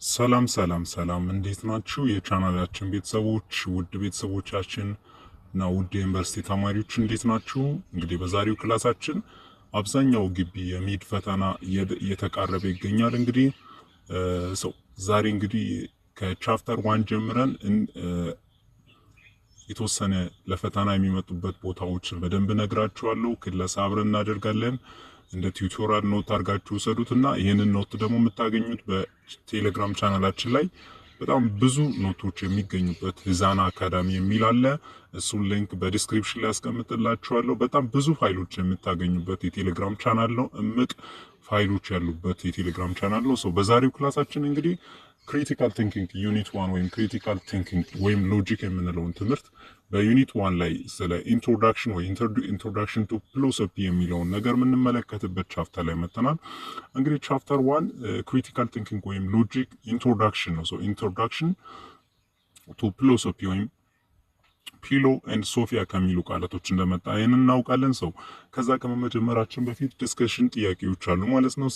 ሰላም እንዴት ናችሁ? የቻናላችን ቤተሰቦች ውድ ቤተሰቦቻችን እና ውድ የዩኒቨርሲቲ ተማሪዎች እንዴት ናችሁ? እንግዲህ በዛሬው ክላሳችን አብዛኛው ግቢ የሚድ ፈተና እየተቃረበ ይገኛል። እንግዲህ ዛሬ እንግዲህ ከቻፕተር 1 ጀምረን የተወሰነ ለፈተና የሚመጡበት ቦታዎችን በደንብ ነግራችኋለሁ። ክለሳ አብረን እናደርጋለን። እንደ ቲዩቶሪያል ኖት አድርጋችሁ ወሰዱትና ይህንን ኖት ደግሞ የምታገኙት በቴሌግራም ቻናላችን ላይ በጣም ብዙ ኖቶች የሚገኙበት ህዛና አካዳሚ የሚል አለ። እሱን ሊንክ በዲስክሪፕሽን ላይ አስቀምጥላችኋለሁ። በጣም ብዙ ፋይሎች የምታገኙበት የቴሌግራም ቻናል ነው። እምቅ ፋይሎች ያሉበት የቴሌግራም ቻናል ነው። በዛሬው ክላሳችን እንግዲህ ክሪቲካል ቲንኪንግ ዩኒት 1 ወይም ክሪቲካል ቲንኪንግ ወይም ሎጂክ የምንለውን ትምህርት በዩኒት 1 ላይ ስለ ኢንትሮዳክሽን ወይ ኢንትሮዳክሽን ቱ ፊሎሶፊ የሚለውን ነገር የምንመለከትበት ቻፕተር ላይ መጥተናል። እንግዲህ ቻፕተር 1 ክሪቲካል ቲንኪንግ ወይም ሎጂክ ኢንትሮዳክሽን ነው። ኢንትሮዳክሽን ቱ ፊሎሶፊ ወይም ፒሎ ኤንድ ሶፊያ ከሚሉ ቃላቶች እንደመጣ ይህን እናውቃለን። ከዛ ከመጀመራችን በፊት ዲስከሽን ጥያቄዎች አሉ ማለት ነው።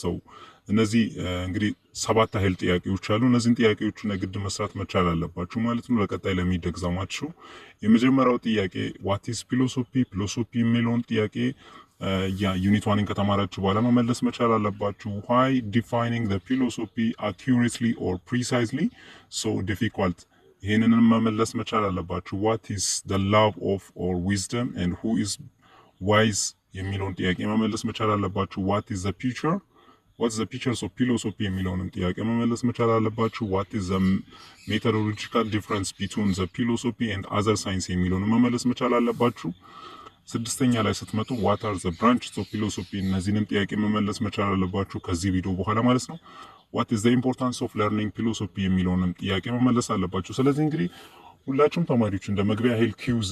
እነዚህ እንግዲህ 7 ያህል ጥያቄዎች አሉ። እነዚህን ጥያቄዎችን የግድ መስራት መቻል አለባችሁ ማለት ነው ለቀጣይ ለሚደግዛማችሁ። የመጀመሪያው ጥያቄ ዋት ኢዝ ፊሎሶፊ የሚለውን ጥያቄ ዩኒት 1 ከተማራችሁ በኋላ መመለስ መቻል አለባችሁ። why defining the philosophy accurately or precisely so difficult ይህንንም መመለስ መቻል አለባችሁ። what is the love of or wisdom and who is wise የሚለውን ጥያቄ መመለስ መቻል አለባችሁ። what is the future of philosophy የሚለውንም ጥያቄ መመለስ መቻል አለባችሁ። what is the methodological difference between the philosophy and other science የሚለውንም መመለስ መቻል አለባችሁ። ስድስተኛ ላይ ስትመጡ what are the branches of philosophy እነዚህንም ጥያቄ መመለስ መቻል አለባችሁ ከዚህ ቪዲዮ በኋላ ማለት ነው። what is the importance of learning philosophy የሚለውንም ጥያቄ መመለስ አለባችሁ። ስለዚህ እንግዲህ ሁላችሁም ተማሪዎች እንደ መግቢያ ሄል ኪውዝ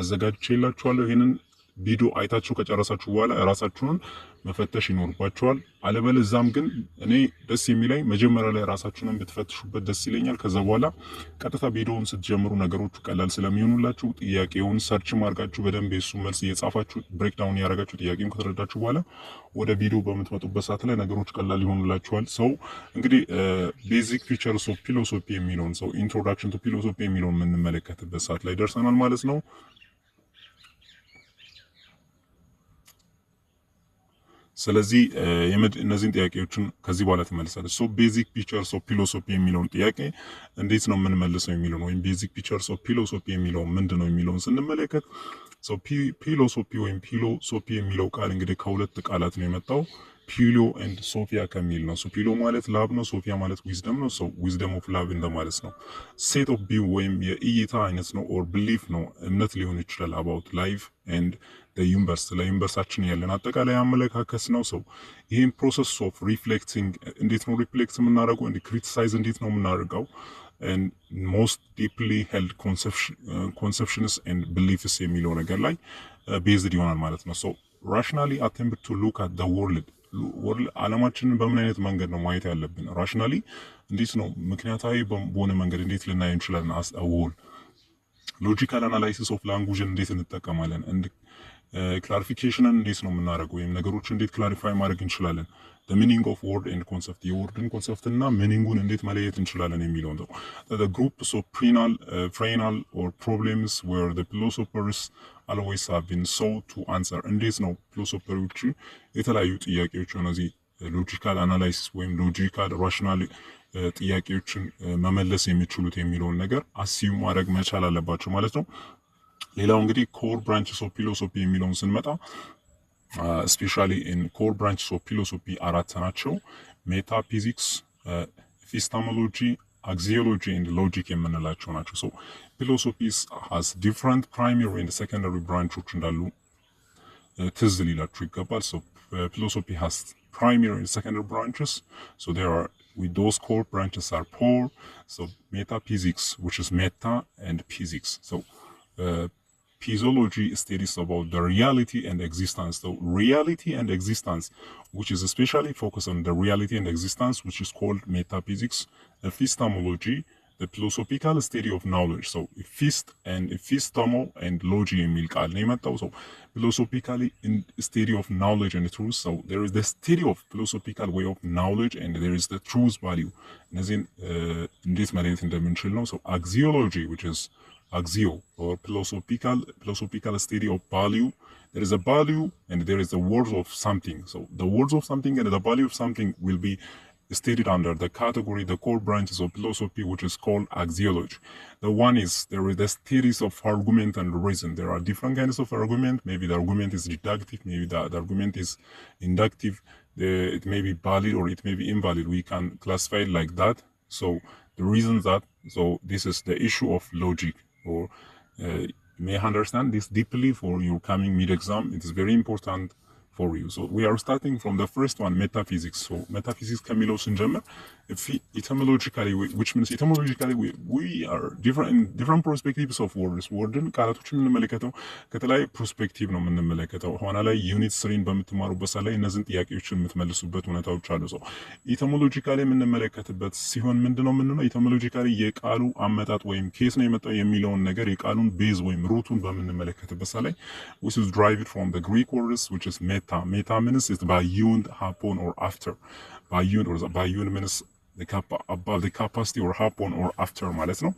አዘጋጅቼላችኋለሁ። ይሄንን ቪዲዮ አይታችሁ ከጨረሳችሁ በኋላ ራሳችሁን መፈተሽ ይኖርባችኋል። አለበለዚያም ግን እኔ ደስ የሚለኝ መጀመሪያ ላይ ራሳችሁን ብትፈትሹበት ደስ ይለኛል። ከዛ በኋላ ቀጥታ ቪዲዮውን ስትጀምሩ ነገሮቹ ቀላል ስለሚሆኑላችሁ ጥያቄውን ሰርች ማርጋችሁ በደንብ የሱ መልስ እየጻፋችሁ ብሬክዳውን ያደረጋችሁ ጥያቄውን ከተረዳችሁ በኋላ ወደ ቪዲዮ በምትመጡበት ሰዓት ላይ ነገሮች ቀላል ይሆኑላችኋል። እንግዲህ ቤዚክ ፊቸርስ ኦፍ ፊሎሶፊ የሚለውን ኢንትሮዳክሽን ቱ ፊሎሶፊ የሚለውን የምንመለከትበት ሰዓት ላይ ደርሰናል ማለት ነው። ስለዚህ እነዚህን ጥያቄዎችን ከዚህ በኋላ ትመልሳለች። ቤዚክ ፊቸርስ ኦፍ ፊሎሶፊ የሚለውን ጥያቄ እንዴት ነው የምንመልሰው የሚለውን ወይም ቤዚክ ፊቸርስ ኦፍ ፊሎሶፊ የሚለው ምንድነው የሚለውን ስንመለከት ፊሎሶፊ ወይም ፊሎሶፊ የሚለው ቃል እንግዲህ ከሁለት ቃላት ነው የመጣው። ፒሎ ኤንድ ሶፊያ ከሚል ነው። ፒሎ ማለት ላብ ነው፣ ሶፊያ ማለት ዊዝደም ነው። ዊዝደም ኦፍ ላብ እንደማለት ነው። ሴት ኦፍ ቪው ወይም የእይታ አይነት ነው። ኦር ብሊፍ ነው፣ እምነት ሊሆን ይችላል። አባውት ላይፍ ኤንድ ዩኒቨርስ ለዩኒቨርሳችን ያለን አጠቃላይ አመለካከት ነው። ይህን ፕሮሰስ ኦፍ ሪፍሌክቲንግ እንዴት ነው ሪፍሌክት የምናደርገው፣ ክሪቲሳይዝ እንዴት ነው የምናደርገው and most deeply held conceptions and beliefs የሚለው ነገር ላይ ቤዝድ ይሆናል ማለት ነው። rationally attempt to look at the world ዓለማችንን በምን አይነት መንገድ ነው ማየት ያለብን? ራሽናሊ እንዴት ነው ምክንያታዊ በሆነ መንገድ እንዴት ልናየው እንችላለን? as a whole ሎጂካል አናላይሲስ ኦፍ ላንጉጅን እንዴት እንጠቀማለን? ክላሪፊኬሽንን እንዴት ነው የምናደርገው? ወይም ነገሮች እንዴት ክላሪፋይ ማድረግ እንችላለን? the meaning of word and concept የወርድን ኮንሰፕት እና ሚኒንጉን እንዴት መለየት እንችላለን የሚለው ነው። the groups of perennial or problems where the philosophers always have been sought to answer እንዴት ነው ፊሎሶፈሮቹ የተለያዩ ጥያቄዎች እነዚህ ሎጂካል አናላይሲስ ወይም ሎጂካል ራሽናል ጥያቄዎችን መመለስ የሚችሉት የሚለውን ነገር አሲዩም ማድረግ መቻል አለባቸው ማለት ነው። ሌላው እንግዲህ ኮር ብራንችስ ኦፍ ፊሎሶፊ የሚለውን ስንመጣ ስፔሻሊ ኢን ኮር ብራንችስ ኦፍ ፊሎሶፊ 4 ናቸው። ሜታፊዚክስ፣ ኤፒስቴሞሎጂ፣ አክሲዮሎጂ ኤንድ ሎጂክ የምንላቸው ናቸው። ፊሎሶፊስ ሃዝ ዲፍረንት ፕራይመሪ ኤንድ ሴኮንዳሪ ብራንቾች እንዳሉ ትዝ ሊላችሁ ይገባል። ፊሎሶፊ ሃዝ primary and secondary branches. There are with those core branches are four. Metaphysics, which is meta and physics. Physiology studies about the reality and existence. Reality and existence, which is especially focused on the reality and existence, which is called metaphysics. Epistemology, the philosophical study of knowledge. So epist and epistemo and logy የሚል ቃል ነው የመጣው። So philosophically in study of knowledge and truth. So there is the study of philosophical way of knowledge and there is the truth value. እነዚህን እንዴት መለየት እንደምንችል ነው። So axiology, which is axio or philosophical study of value. There is a value and there is the words of something. So the words of something and the value of something will be stated under the category, the core branches of philosophy, which is called axiology. The one is, there is the studies of argument and reason. There are different kinds of argument. Maybe the argument is deductive, maybe the argument is inductive. It may be valid or it may be invalid. We can classify it like that. So the reason that, so this is the issue of logic, or may understand this deeply for your coming mid-exam. It is very important for you. So we are starting from the first one, metaphysics. So metaphysics ከሚለው ስንጀምር etymologically, which means etymologically we are different perspectives of words. ወርድን ቃላቶችን የምንመለከተው ከተለያየ ፐርስፔክቲቭ ነው የምንመለከተው። ኋላ ላይ ዩኒት 3 በምትማሩበት ላይ እነዚህን ጥያቄዎችን የምትመልሱበት ሁኔታዎች አሉ። ሰው etymologically የምንመለከትበት ሲሆን ምንድነው የምንለው etymologically የቃሉ አመጣጥ ወይም ኬስ ነው የመጣው የሚለውን ነገር የቃሉን ቤዝ ወይም ሩቱን በምንመለከትበት ላይ which is derived from the Greek words, which is meta means is beyond, upon or after. Beyond means above the capacity or upon or after ማለት ነው።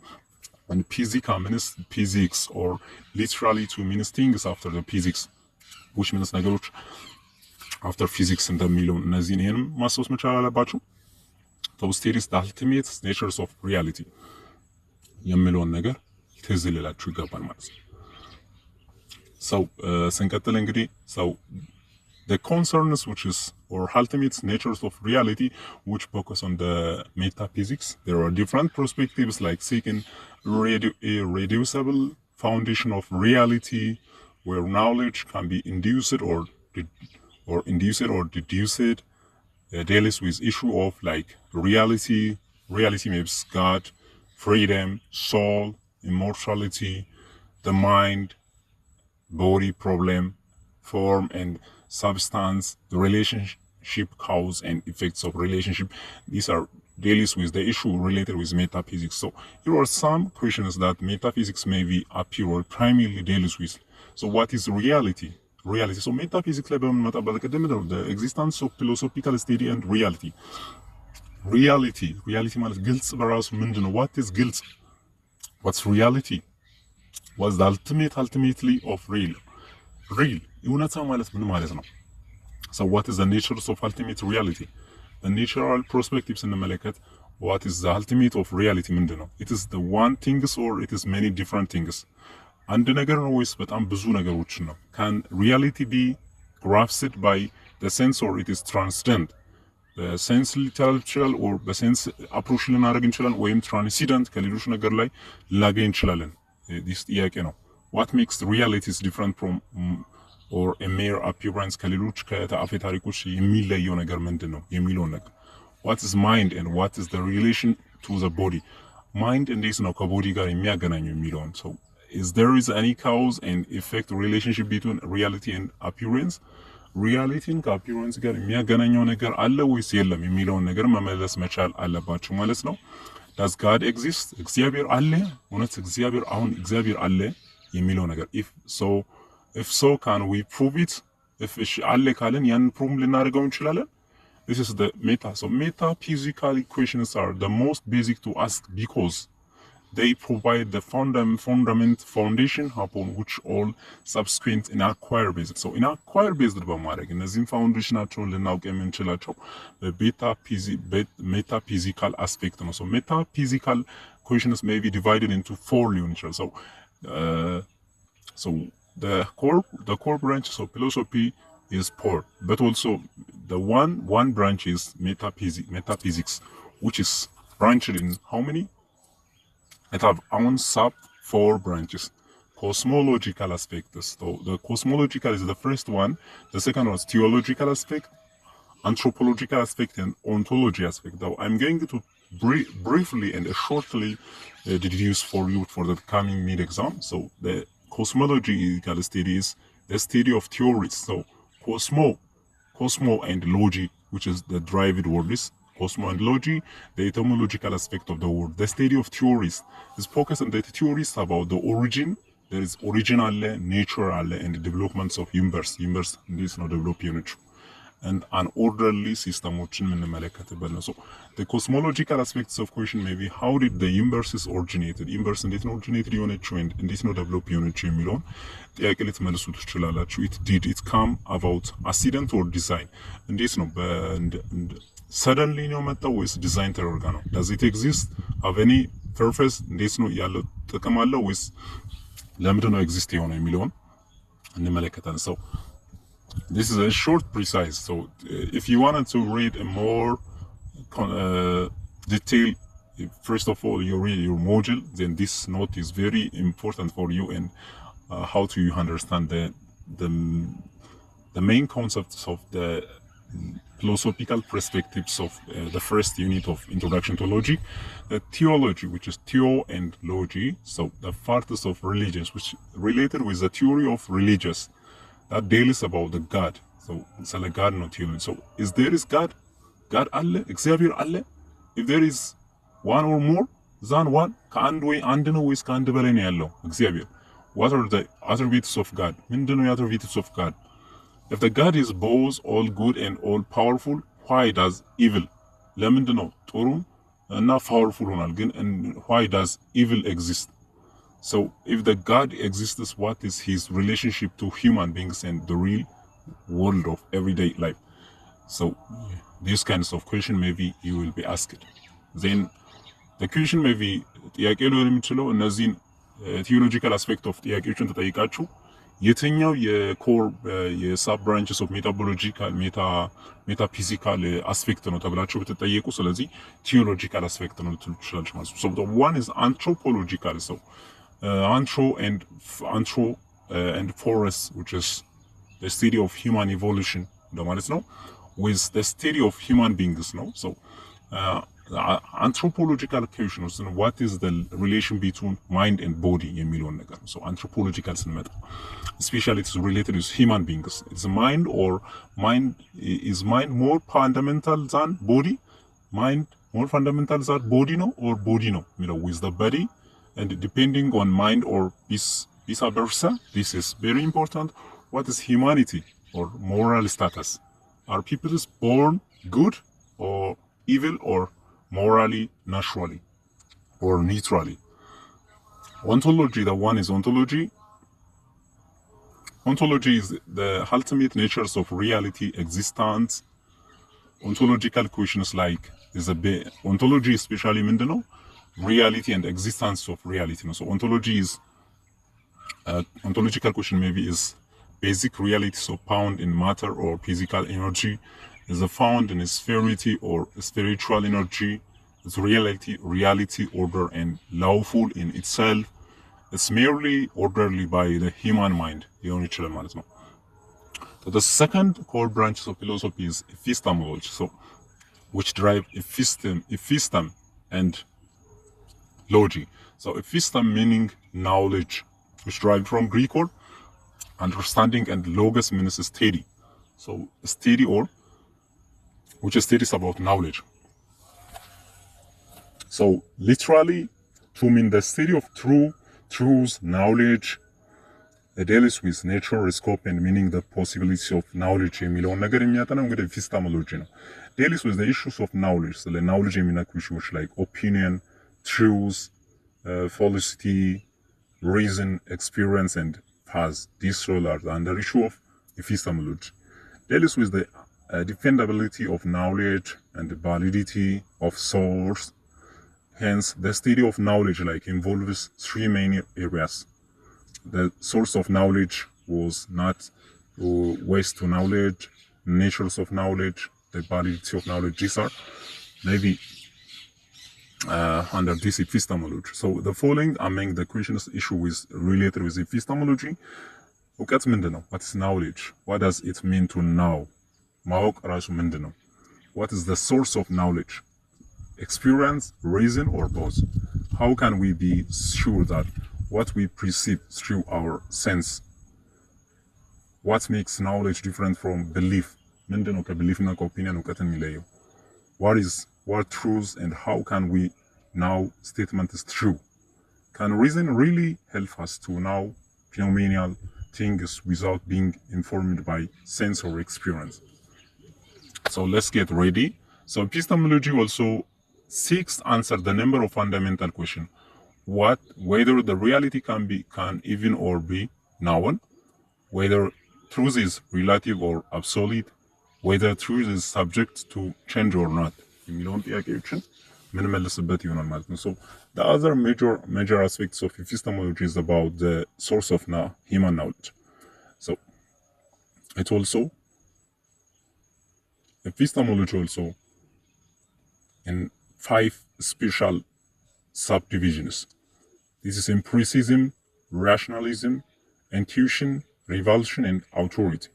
and physica means physics or literally to means things after the physics, which means ነገሮች after physics እንደሚለው እነዚህን ይሄንም ማስታወስ መቻል አለባችሁ። so studies the ultimate natures of reality የሚለውን ነገር ትዝ ሊላችሁ ይገባል ማለት ነው። so ስንቀጥል እንግዲህ so the concerns which is or ultimate natures of reality, which focus on the metaphysics. There are different perspectives like seeking a reducible foundation of reality, where knowledge can be induced or deduced. Deals with issue of like reality. Reality means God, freedom, soul, immortality, the mind, body, problem, form and substance, the relationship, cause and effects of relationship. These are deals with the issue related with metaphysics. So here are some questions that metaphysics may be appear or primarily deals with. So what is reality? Reality. So metaphysics the existence of philosophical study and reality. Reality ማለት ግልጽ በራሱ ምንድነው? What is ግልጽ? What's reality? What's the ultimately of real? እውነታ ማለት ምን ማለት ነው? So what is the nature of ultimate reality? The natural perspective ስንመለከት what is the ultimate of reality ምንድነው? It is the one things or it is many different things? አንድ ነገር ነው ወይስ በጣም ብዙ ነገሮችን ነው? Can reality be grasped by the sense or it is transcendent? በሴንስ ሊተራል ይችላል or በሴንስ አፕሮች ልናደርግ እንችላለን ወይም ትራንሲደንት ከሌሎች ነገር ላይ ላገኝ እንችላለን። this ጥያቄ ነው። What makes realities different from or a mere appearance ከሌሎች ከአፈ ታሪኮች የሚለየው ነገር ምንድነው የሚለው ነገር። What is mind and what is the relation to the body? Mind እንዴት ነው ከቦዲ ጋር የሚያገናኘው የሚለውን። So is there is any cause and effect relationship between reality and appearance? ሪያሊቲን ከአፒራንስ ጋር የሚያገናኘው ነገር አለ ወይስ የለም የሚለውን ነገር መመለስ መቻል አለባችሁ ማለት ነው። does God exist? እግዚአብሔር አለ? እውነት እግዚአብሔር አለ የሚለው ነገር if so can we prove it? if አለ ካለን ያን ፕሩቭ ልናደርገው እንችላለን? this is the meta. So metaphysical questions are the most basic to ask because they provide the foundation upon which all subsequent inacquire based. So inacquire based በማድረግ እነዚህም ፋውንዴሽናቸውን ልናውቅ የምንችላቸው metaphysical aspect ነው። So metaphysical questions may be divided into 4 ሊሆን ይችላል። So the core branches of philosophy is 4, but also the one branch is metaphysics, which is branched in how many? It have own sub 4 branches. Cosmological aspects. So the cosmological is the first one. The second one is theological aspect, anthropological aspect, and ontology aspect. Now I'm going to briefly and shortly deduce for you for the coming mid-exam. So the cosmological study is the study of theories. So cosmo and logy, which is the derived word, is Cosmology, the etymological aspect of the word. The study of theories is focused on the theories about the origin. There is origin አለ, nature አለ, and developments of universe. Universe እንዴት ነው develop የሆነችው and an orderly ሲስተሞችን የምንመለከትበት ነው። So the cosmological aspects of question may be how did the universe originated? universe እንዴት ነው originated የሆነችው and እንዴት ነው develop የሆነችው የሚለውን ጥያቄ ልትመልሱ ትችላላችሁ። Did it come about accident or design? እንዴት ነው suddenly ነው መጣው ወይስ ዲዛይን ተደርጋ ነው? Does it exist? Have any purpose? እንዴት ነው ያለው ጥቅም አለው ወይስ ለምንድን ነው ኤግዚስት የሆነው የሚለውን እንመለከታለን። So this is a short precise. So if you wanted to read a more detail, first of all you read your module, then this note is very important for you and how to understand the main concepts of the philosophical perspectives of the first unit of introduction to logic. The theology, which is theo and logy, so the parts of religions which related with the theory of religious that deals about the God. So it's like God not human. So is there is God? God alle, እግዚአብሔር አለ? If there is one or more than one, ከአንድ ወይ አንድ ነው ወይስ ከአንድ በላይ ነው ያለው እግዚአብሔር? What are the attributes of God? ምንድን ነው attributes of God? If the God is both all good and all powerful, why does evil? ለምንድን ነው ጥሩ እና powerful ሆናል ግን why does evil exist? So if the God exists, what is his relationship to human beings and the real world of everyday life? So these kinds of question maybe you will be asked. Then the question maybe ጥያቄ ሊሆን የሚችለው እነዚህን theological aspect of ጥያቄዎችን ተጠይቃችሁ የትኛው የኮር የሳብ ብራንችስ ኦፍ ሜታቦሎጂካል ሜታፊዚካል አስፔክት ነው ተብላችሁ ብትጠየቁ ስለዚህ ቲዮሎጂካል አስፔክት ነው ልትሉ ትችላላችሁ ማለት ነው። So the one is anthropological. So antro and forest, which is the study of human evolution እንደማለት ነው, with the study of human beings ነው. So anthropological question is what is the relation between mind and body የሚለውን ነገር ነው። So anthropological ስንመጣ especially it's related with human beings. It's mind or is mind more fundamental than body? Mind more fundamental than body no or body no? With the body and depending on mind or vice versa. This is very important. What is humanity or moral status? Are people born good or evil or morally, naturally, or neutrally? Ontology, the one is ontology. Ontology is the ultimate natures of reality, existence. Ontological questions like ontology, especially Mendano, reality and existence of reality. So ontology is ontological question maybe is basic realities of found in matter or physical energy. Is found in sphericity or spiritual energy. It's reality, order, and lawful in itself. It's merely orderly by the human mind. So the second core branch of philosophy is epistemology, so which derive epistem and logy. So epistem meaning knowledge, which derived from Greek word understanding, and logos means study. So study or which studies about knowledge. So literally to mean the study of truth, knowledge, it deals with nature, scope and meaning, the possibility of knowledge የሚለውን ነገር የሚያጠናው እንግዲህ epistemology ነው። deals with the issues of knowledge. So the knowledge የሚነኩ issues like opinion, truth, falsity, reason, experience and past. These all are under issue of epistemology. Deals with the defendability of knowledge and the validity of source. Hence, the study of knowledge involves three main areas. The source of knowledge was not ways to knowledge, natures of knowledge, the validity of knowledge. These are maybe under this epistemology. So the following among the questions issue is related with epistemology. እውቀት ምንድን ነው? What is knowledge? What does it mean to know? ማወቅ ራሱ ምንድን ነው? What is the source of knowledge? Experience, reason, or both? How can we be sure that what we perceive through our sense? What makes knowledge different from belief? ምንድን ነው ከbelief እና ከopinion እውቀትን የሚለየው? what truth and how can we now statement is true? Can reason really help us to know phenomenal things without being informed by sense or experience? So let's get ready. So epistemology also seeks to answer the number of fundamental questions. Whether the reality can even or be known, whether truth is relative or absolute, whether truth is subject to change or not. የሚለውን ጥያቄዎችን ምንመልስበት ይሆናል ማለት ነው። So the other major aspects of epistemology is about the source of human knowledge. So it also epistemology also in 5 special subdivisions. This is empiricism, rationalism, intuition, revulsion, and authority.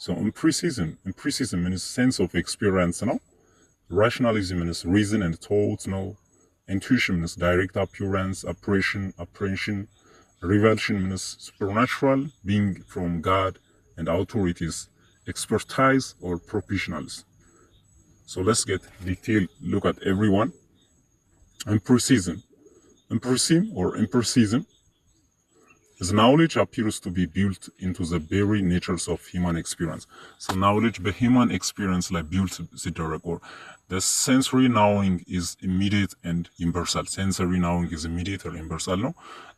So empiricism means sense of experience, no? Rationalism means reason and thought, no? Intuition means direct appearance, apprehension. Revulsion means supernatural, being from God, and authority is expertise or professionals. So let's get detailed look at everyone. Empiricism is knowledge appears to be built into the very natures of human experience. So knowledge by human experience like built ሲደረግ or the sensory knowing is immediate and universal. Sensory knowing is immediate or universal, no?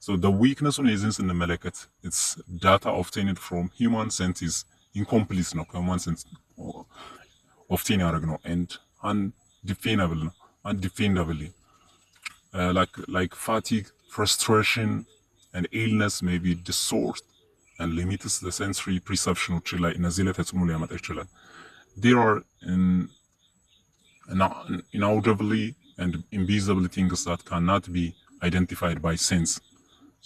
So the weakness on isn't ስንመለከት it's data obtained from human sense is incomplete ነው ከhuman sense obtain ያደረግ ነው and undefendably like fatigue, frustration, and illness may be distort and limits the sensory perception ላይ እነዚህ ላይ ተጽዕኖ ሊያመጣ ይችላል. There are inaudibly and invisible things that cannot be identified by sense.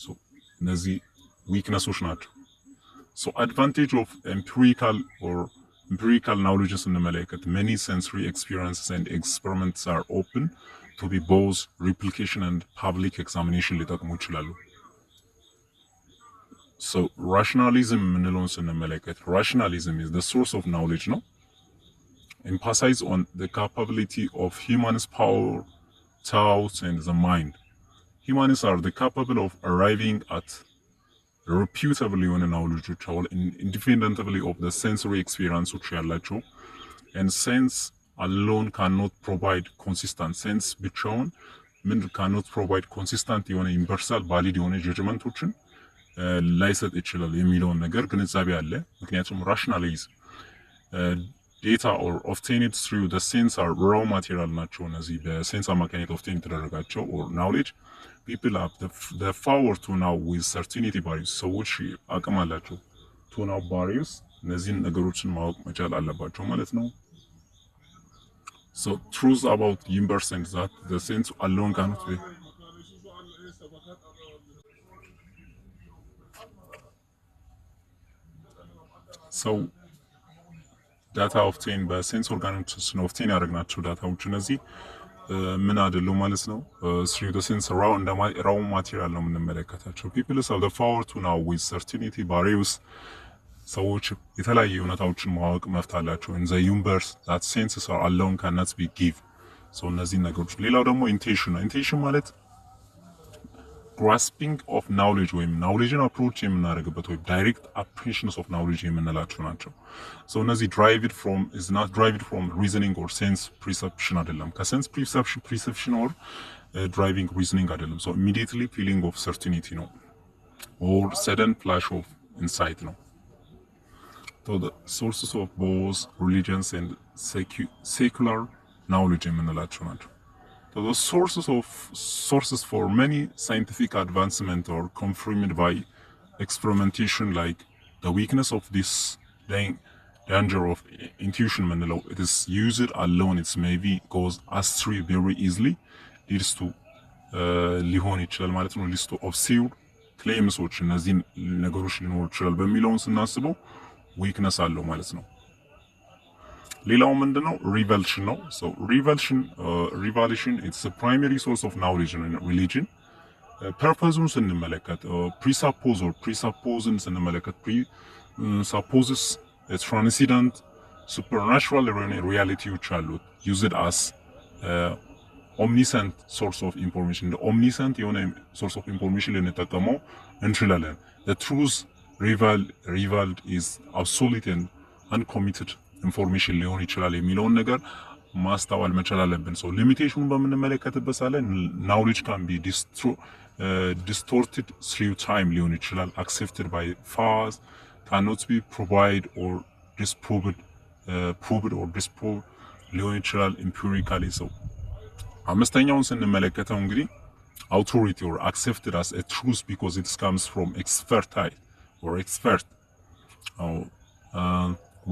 So እነዚህ weaknesses ናቸው. So advantage of empirical knowledge ስንመለከት many sensory experiences and experiments are open to be both replication and public examination ሊጠቅሙ ይችላሉ. So rationalism ምንለውን ስንመለከት rationalism is the source of knowledge, no? Emphasize on the capability of humans' power, thoughts, and the mind. Humans are the capable of arriving at reputably on knowledge independently of the sensory experience which ያላቸው and sense alone cannot provide consistent sense ብቻውን cannot provide consistent የሆነ universal valid የሆነ judgmentዎችን ላይሰጥ ይችላል የሚለውን ነገር ግንዛቤ አለ። ምክንያቱም rationalism data or obtained through the sense are raw material ናቸው። እነዚህ በሴንስ አማካኝነት obtain የተደረጋቸው or knowledge people have the power to know with certainty values. ሰዎች አቅም አላቸው to know values እነዚህን ነገሮችን ማወቅ መቻል አለባቸው ማለት ነው። So truth about universe and that the sense alone cannot be. So data obtained by sense organoች obtain ያደረግናቸው ዳታዎች እነዚህ ምን አይደሉም ማለት ነው። through the sense raw material ነው የምንመለከታቸው። people have the power to know with certainty values. ሰዎች የተለያዩ እውነታዎችን ማወቅ መፍት አላቸው። in the universe that senses are alone cannot be give. so እነዚህ ነገሮች ሌላው ደግሞ intention ማለት grasping of knowledge ወይም knowledgeን approach የምናደርግበት ወይ direct apprehensions of knowledge የምንላቸው ናቸው። so እነዚህ is not derived from reasoning or sense perception አይደለም። ከsense perception or driving reasoning አይደለም። so immediately feeling of certainty ነው or sudden flash of insight ነው። so the sources of both religions and secular knowledge የምንላቸው ናቸው። So the sources for many scientific advancement are confirmed by experimentation, like the weakness of this danger of intuition. It is used alone. It maybe goes astray very easily. Leads to leads to obscure claims which እነዚህ ነገሮች ሊኖሩ ይችላል በሚለውን ስናስበው weakness አለው ማለት ነው። ሌላው ምንድነው revulsion ነው። so revulsion it's a primary source of knowledge in religion. purposeን ስንመለከት presupposeን ስንመለከት presupposes a transcendent supernatural reality which are used as ኦምኒሰንት ሶርስ ኦፍ ኢንፎርሜሽን እንደ ኦምኒሰንት የሆነ ሶርስ ኦፍ ኢንፎርሜሽን ልንጠቀመው እንችላለን። the truth revealed is absolute and uncommitted ኢንፎርሜሽን ሊሆን ይችላል የሚለውን ነገር ማስተዋል መቻል አለብን። ሶ ሊሚቴሽኑን በምንመለከትበት ሳለ knowledge can be distorted through time ሊሆን ይችላል። accepted by facts cannot be proved or disproved ሊሆን ይችላል empirically። so አምስተኛውን ስንመለከተው እንግዲህ authority or accepted as a truth because it comes from expertise or expert.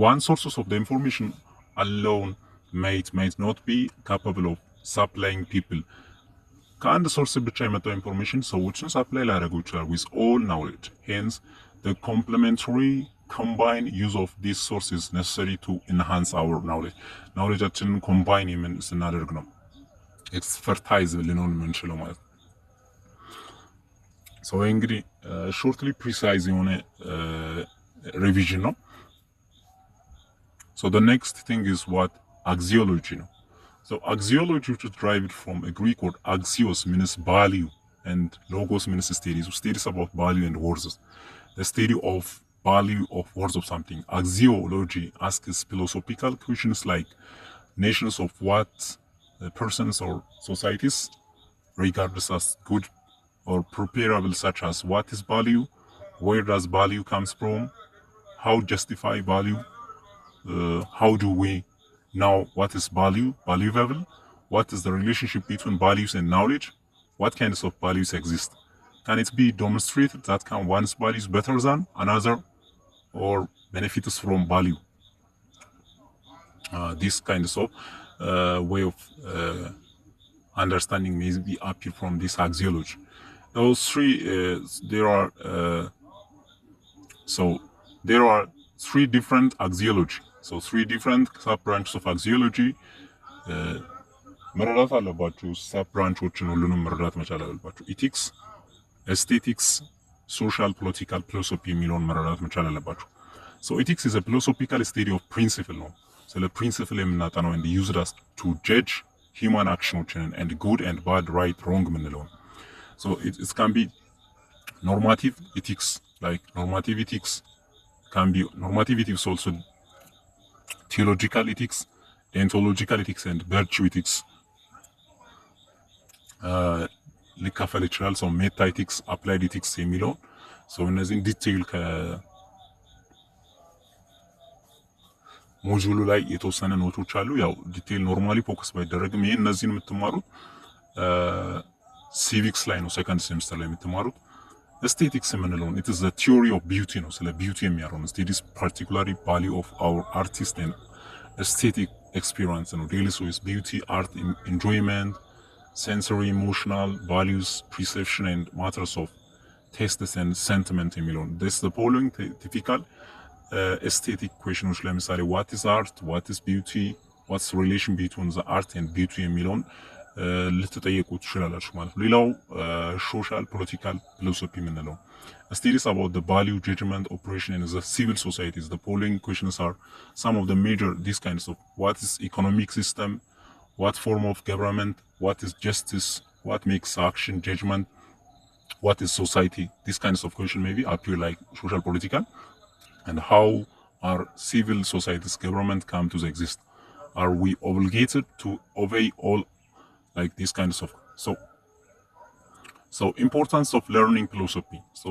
One sources of the information alone might not be capable of supplying people. ከአንድ ሶርስ ብቻ የመጣው ኢንፎርሜሽን ሰዎችን ሳፕላይ ሊያደርጉ ይችላል with all knowledge. Hence, the complementary combined use of these sources necessary to enhance our knowledge. knowledgeአችንን ኮምባይን ስናደርግ ነው ኤክስፐርታይዝ ልንሆን የምንችለው ማለት ነው። ሶ እንግዲህ ሾርትሊ ፕሪሳይዝ የሆነ ሪቪዥን ነው። So the next thing is what axiology ነው። So axiology, which is derived from a Greek word axios, means value, and logos means studies. So studies about value and words. The study of value of words of something. Axiology asks philosophical questions like nations of what persons or societies regarded as good or preferable, such as what is value, where does value comes from, how justify value, how do we know what is valuable, what is the relationship between values and knowledge, what kinds of values exist, can it be demonstrated that one's value is better than another or benefits from value. This kinds of way of understanding may be appear from this axiology. Those three there are three different axiology. So three different sub branches of axiology. መረዳት አለባችሁ። ሰብ ብራንቾችን ሁሉንም መረዳት መቻል አለባችሁ። ኢቲክስ፣ ኤስቴቲክስ፣ ሶሻል፣ ፖለቲካል፣ ፊሎሶፊ የሚለውን መረዳት መቻል አለባችሁ። So ethics is a philosophical study of principle ነው። ስለ ፕሪንሲፕል የምናጠናው and used as to judge human actions and good and bad, right, wrong የምንለው ነው። So it can be normative ethics, like normative ethics can be normative is also theological ethics, deontological ethics and virtue ethics ሊካፈል ይችላል። ሰው ሜታ ኤቲክስ፣ አፕላይድ ኤቲክስ የሚለው ሰው እነዚህን ዲቴይል ከሞጁሉ ላይ የተወሰነ ኖቶች አሉ። ያው ዲቴይል ኖርማሊ ፎከስ ባይደረግም ይሄን እነዚህን የምትማሩት ሲቪክስ ላይ ነው፣ ሰከንድ ሴሚስተር ላይ የምትማሩት። ኤስቴቲክስ የምንለውን it is the theory of beauty ነው። ስለ ቢዩቲ የሚያወራው studies particularly value of our artist and aesthetic experience ነው። deals with beauty, art, enjoyment, sensory, emotional values, perception and matters of tastes and sentiment የሚለውን this the following typical aesthetic questions ለምሳሌ what is art, what is beauty, what's the relation between the art and beauty የሚለውን ልትጠየቁ ትችላላችሁ ማለት ነው። ሌላው ሶሻል ፖለቲካል ፊሎሶፊ የምንለው studies about the value judgment operation in the civil societies. The following questions are some of the major these kinds of what is economic system, what form of government, what is justice, what makes action judgment, what is society. These kinds of questions maybe appear like social political, and how are civil societies government come to exist, are we obligated to obey all, like these kinds of so importance of learning philosophy. So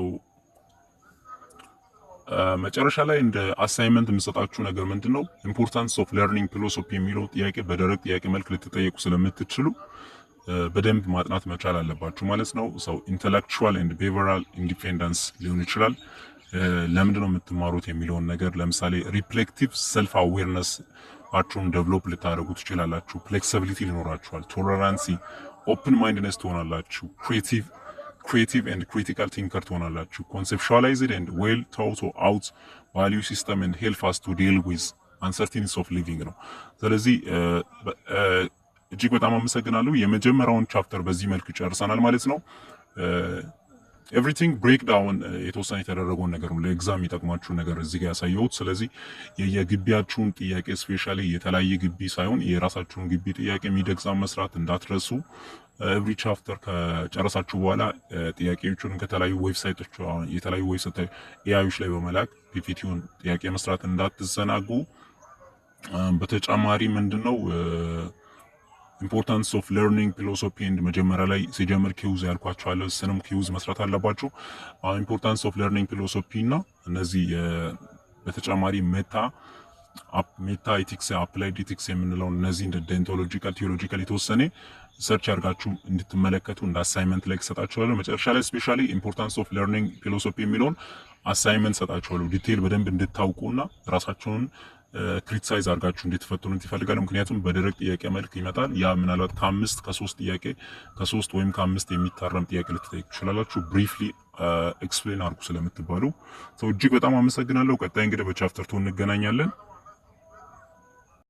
መጨረሻ ላይ እንደ አሳይመንት የምሰጣችሁ ነገር ምንድነው ኢምፖርታንስ ኦፍ ለርኒንግ ፊሎሶፊ የሚለው ጥያቄ በደረቅ ጥያቄ መልክ ልትጠየቁ ስለምትችሉ በደንብ ማጥናት መቻል አለባችሁ ማለት ነው። ሰው ኢንተሌክቹዋል ኤንድ ቢሄቪራል ኢንዲፔንደንስ ሊሆን ይችላል። ለምንድነው የምትማሩት የሚለውን ነገር ለምሳሌ ሪፍሌክቲቭ ሰልፍ አዌርነስ አችሁን ዴቨሎፕ ልታደርጉ ትችላላችሁ። ፍሌክሲቢሊቲ ሊኖራችኋል። ቶለራንሲ፣ ኦፕን ማይንድነስ ትሆናላችሁ። creative and critical thinker ትሆናላችሁ። conceptualized and well thought out value system and help us to deal with uncertainties of living ነው። ስለዚህ እጅግ በጣም አመሰግናለሁ። የመጀመሪያውን ቻፕተር በዚህ መልኩ ጨርሰናል ማለት ነው። ኤቭሪቲንግ ብሬክ ዳውን የተወሰነ የተደረገውን ነገር ነው ለኤግዛም የሚጠቅማችሁ ነገር እዚህ ጋር ያሳየሁት። ስለዚህ የግቢያችሁን ጥያቄ ስፔሻሊ የተለያየ ግቢ ሳይሆን የራሳችሁን ግቢ ጥያቄ ሚድ ኤግዛም መስራት እንዳትረሱ። ኤቭሪ ቻፕተር ከጨረሳችሁ በኋላ ጥያቄዎቹን ከተለያዩ ዌብሳይቶች የተለያዩ ዌብሳይት ኤአዮች ላይ በመላክ ፒፒቲውን ጥያቄ መስራት እንዳትዘናጉ። በተጨማሪ ምንድነው ኢምፖርታንስ ኦፍ ለርኒንግ ፊሎሶፊ ኤንድ መጀመሪያ ላይ ሲጀምር ኪውዝ ያልኳችኋለሁ። ስንም ኪውዝ መስራት አለባችሁ። ኢምፖርታንስ ኦፍ ለርኒንግ ፊሎሶፊ እና እነዚህ በተጨማሪ ሜታ ኢቲክስ አፕላይድ ኢቲክስ የምንለው እነዚህ እንደ ዴንቶሎጂካል ቲዮሎጂካል የተወሰነ ሰርች አድርጋችሁ እንድትመለከቱ እንደ አሳይመንት ላይ ሰጣችኋለሁ። መጨረሻ ላይ ስፔሻሊ ኢምፖርታንስ ኦፍ ለርኒንግ ፊሎሶፊ የሚለውን አሳይመንት ሰጣችኋለሁ ዲቴል በደንብ እንድታውቁና ራሳችሁን ክሪቲሳይዝ አድርጋችሁ እንድትፈትኑት ይፈልጋል። ምክንያቱም በደረቅ ጥያቄ መልክ ይመጣል። ያ ምናልባት ከሶስት ወይም ከአምስት የሚታረም ጥያቄ ልትጠይቁ ትችላላችሁ። ብሪፍሊ ኤክስፕሌን አድርጉ ስለምትባሉ እጅግ በጣም አመሰግናለሁ። ቀጣይ እንግዲህ በቻፕተር 2 እንገናኛለን።